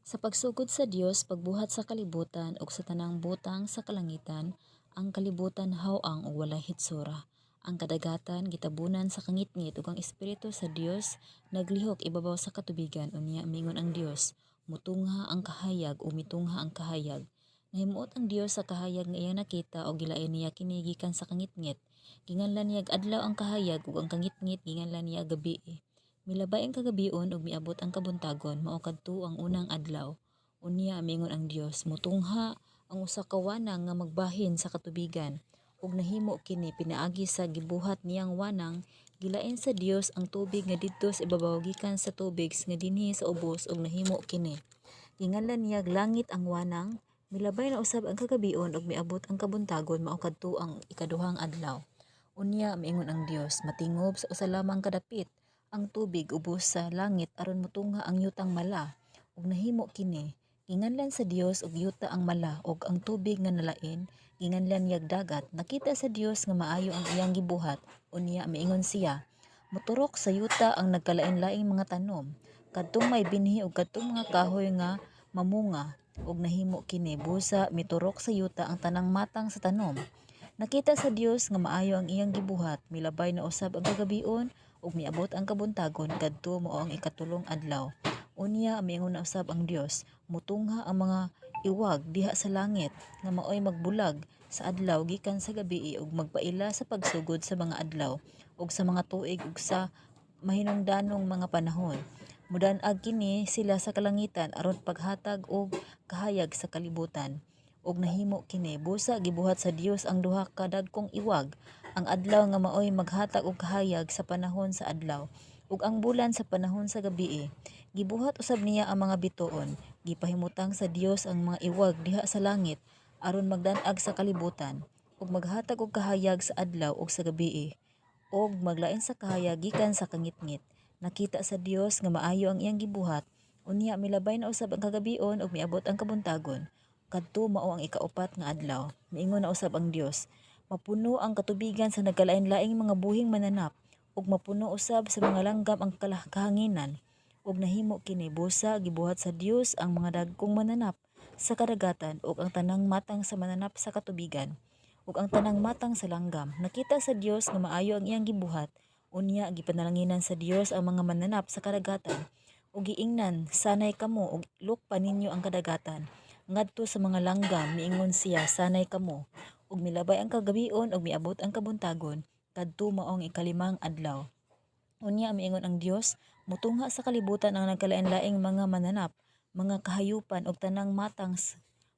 Sa pagsugod sa Dios, pagbuhat sa kalibutan ug sa tanang butang sa kalangitan, ang kalibutan hawang ug walay hitsura. Ang kadagatan gitabunan sa kangitngit ug ang espiritu sa Dios naglihok ibabaw sa katubigan unya mingon ang Dios, mutungha ang kahayag o mitungha ang kahayag. Nahimuot ang Dios sa kahayag nga iyang nakita o gilain niya kini gikan sa kangitngit. Ginganlan niya adlaw ang kahayag ug ang kangitngit ginganlan niya gabi. Milabay ang kagabion ug miabot ang kabuntagon mao kadto ang unang adlaw. Unya mingon ang Dios, motungha ang usa ka wanang nga magbahin sa katubigan ug nahimo kini pinaagi sa gibuhat niyang wanang gilain sa Dios ang tubig nga didto sa ibabaw gikan sa tubig nga dinhi sa ubos ug nahimo kini. Ginganlan niya langit ang wanang, milabay na usab ang kagabion ug miabot ang kabuntagon mao kadto ang ikaduhang adlaw. Unya miingon ang Dios, matingob sa usa lamang kadapit ang tubig ubos sa langit aron motungha ang yutang mala ug nahimo kini. Ginganlan sa Dios og yuta ang mala ug ang tubig nga nalain ginganlan niyag dagat. Nakita sa Dios nga maayo ang iyang gibuhat. Unya miingon siya, moturok sa yuta ang nagkalain-laing mga tanom, kadtong may binhi ug kadtong mga kahoy nga mamunga ug nahimo kini. Busa miturok sa yuta ang tanang matang sa tanom. Nakita sa Dios nga maayo ang iyang gibuhat, milabay na usab ang kagabion ug miabot ang kabuntagon kadto mao ang ikatulong adlaw. Unya miingon na usab ang Dios, mutungha ang mga iwag diha sa langit nga maoy magbulag sa adlaw gikan sa gabii ug magpaila sa pagsugod sa mga adlaw ug sa mga tuig ug sa mahinungdanong mga panahon. Mudan-ag kini sila sa kalangitan aron paghatag og kahayag sa kalibutan. Ug nahimo kini, busa gibuhat sa Dios ang duha ka dagkong iwag, ang adlaw nga maoy maghatag og kahayag sa panahon sa adlaw ug ang bulan sa panahon sa gabii. Gibuhat usab niya ang mga bituon. Gipahimutang sa Dios ang mga iwag diha sa langit aron magdan-ag sa kalibutan ug maghatag og kahayag sa adlaw ug sa gabii ug maglain sa kahayag gikan sa kangitngit. Nakita sa Dios nga maayo ang iyang gibuhat, unya milabay na usab ang kagabion ug miabot ang kabuntagon. Kadto mao ang ikaupat nga adlaw. Miingon na usab ang Dios, mapuno ang katubigan sa nagkalain-laing mga buhing mananap ug mapuno usab sa mga langgam ang kahanginan. Ug nahimo kini, busa gibuhat sa Dios ang mga dagkong mananap sa kadagatan ug ang tanang matang sa mananap sa katubigan ug ang tanang matang sa langgam. Nakita sa Dios nga maayo ang iyang gibuhat, unya gipanalanginan sa Dios ang mga mananap sa kadagatan ug giingnan, sanay kamo ug lukpa ninyo ang kadagatan. Ngadto sa mga langgam miingon siya, sanay kamo ug milabay ang kagabion ug miabot ang kabuntagon kadto mao ang ikalimang adlaw. Unya miingon ang Dios, mutungha sa kalibutan ang nagkalain-laing mga mananap, mga kahayupan ug tanang matang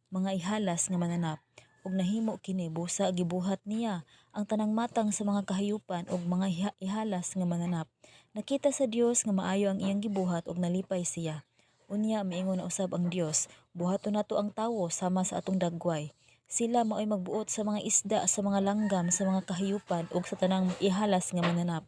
mga ihalas nga mananap. Ug nahimo kini, busa gibuhat niya ang tanang matang sa mga kahayupan ug mga ihalas nga mananap. Nakita sa Dios nga maayo ang iyang gibuhat ug nalipay siya. Unya miingon na usab ang Dios, buhaton nato ang tawo sama sa atong dagway. Sila maoy magbuot sa mga isda, sa mga langgam, sa mga kahayupan ug sa tanang ihalas nga mananap.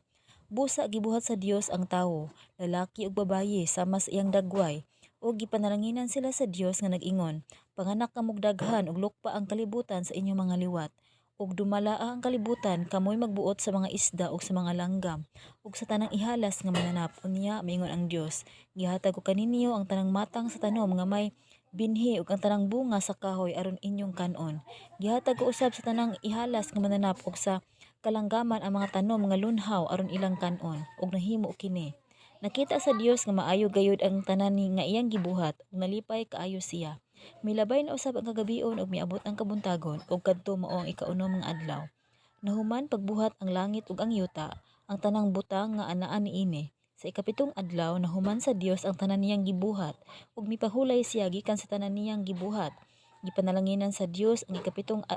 Busa gibuhat sa Dios ang tawo, lalaki ug babaye sama sa iyang dagway. Ug gipanalanginan sila sa Dios nga nag-ingon, panganak kamog daghan ug lukpa ang kalibutan sa inyong mga liwat. Ug dumalaa ang kalibutan, kamoy magbuot sa mga isda ug sa mga langgam ug sa tanang ihalas nga mananap. Unya miingon ang Dios, gihatag ko kaninyo ang tanang matang sa tanom nga may binhi ug ang tanang bunga sa kahoy aron inyong kanon. Gihatag ko usab sa tanang ihalas nga mananap ug sa kalanggaman ang mga tanom nga lunhaw aron ilang kanon. Ug nahimo kini. Nakita sa Dios nga maayo gayud ang tanan nga iyang gibuhat ug nalipay kaayo siya. Milabay na usab ang kagabion ug miabot ang kabuntagon ug kadto mao ang ikaunom nga adlaw. Nahuman pagbuhat ang langit ug ang yuta, ang tanang butang nga anaa niini. Sa ikapitong adlaw nahuman sa Dios ang tanan niyang gibuhat ug mipahulay siya gikan sa tanan niyang gibuhat. Gipanalanginan sa Dios ang ikapitong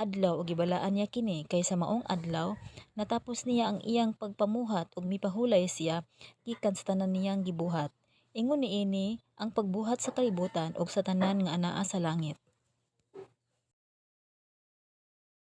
adlaw ug gibalaan niya kini kay sa maong adlaw natapos niya ang iyang pagpamuhat ug mipahulay siya gikan sa tanan niyang gibuhat. Ingon niini ang pagbuhat sa kalibutan ug sa tanan nga anaa sa langit.